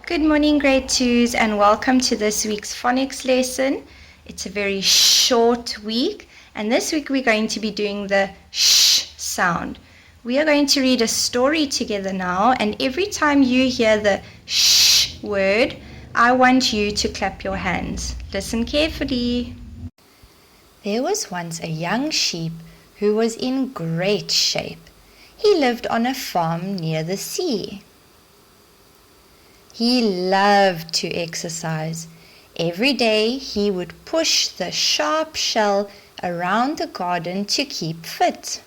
Good morning, grade 2s, and welcome to this week's phonics lesson. It's a very short week, and this week we're going to be doing the sh sound. We are going to read a story together now, and every time you hear the sh word, I want you to clap your hands. Listen carefully. There was once a young sheep who was in great shape. He lived on a farm near the sea. He loved to exercise. Every day he would push the sharp shell around the garden to keep fit.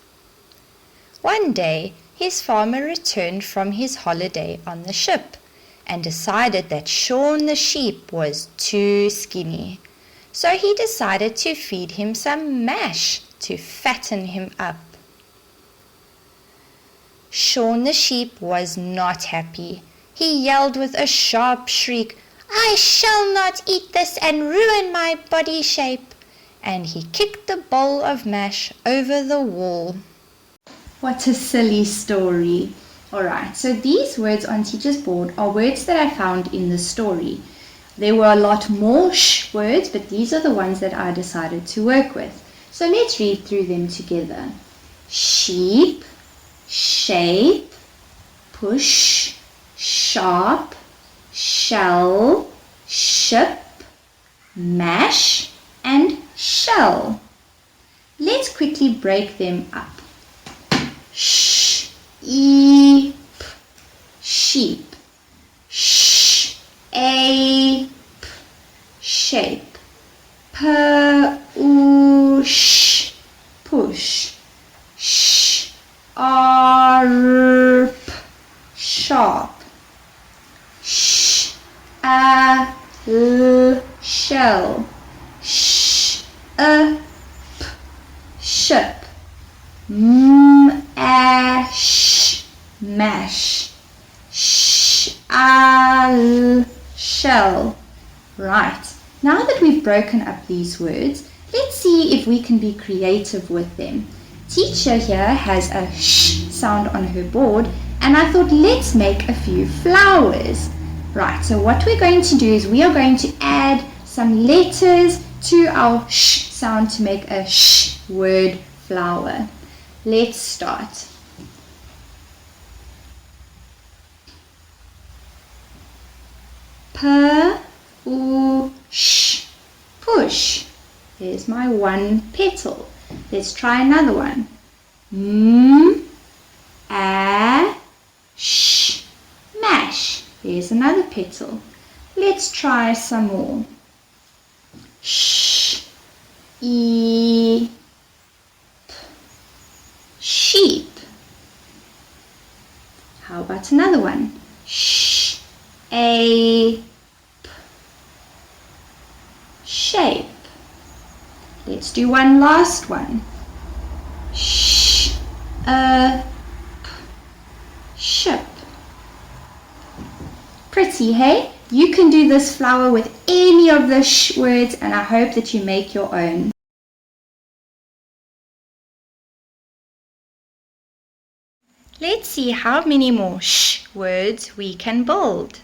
One day his farmer returned from his holiday on the ship and decided that Shaun the sheep was too skinny. So he decided to feed him some mash to fatten him up. Shaun the sheep was not happy. He yelled with a sharp shriek, "I shall not eat this and ruin my body shape!" And he kicked the bowl of mash over the wall. What a silly story. Alright, so these words on teacher's board are words that I found in the story. There were a lot more sh words, but these are the ones that I decided to work with. So let's read through them together. Sheep, shape, push, sharp, shell, ship, mash, and shell. Let's quickly break them up. Sheep, sheep, shape, shape, push, push, sharp, sharp, shell, ship, mash, mash, shell. Right, now that we've broken up these words, let's see if we can be creative with them. Teacher here has a sh sound on her board, and I thought let's make a few flowers. Right, so what we're going to do is we are going to add some letters to our sh sound to make a sh word flower. Let's start. Push, push. There's my one petal. Let's try another one. Mash. Here's another petal. Let's try some more. Sheep. How about another one? Shape. Let's do one last one. Ship. Pretty, hey? You can do this flower with any of the sh words, and I hope that you make your own. Let's see how many more sh words we can build.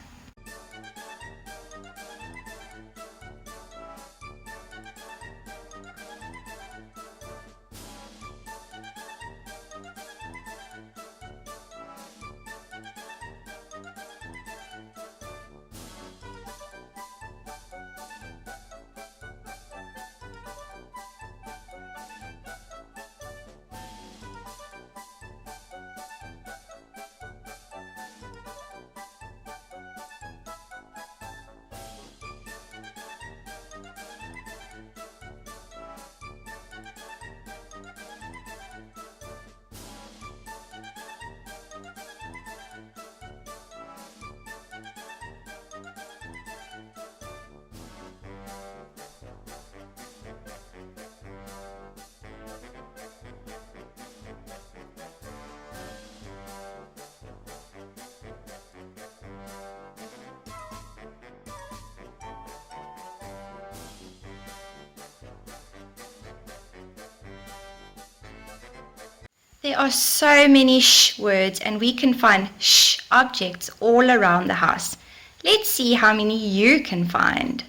There are so many sh words, and we can find sh objects all around the house. Let's see how many you can find.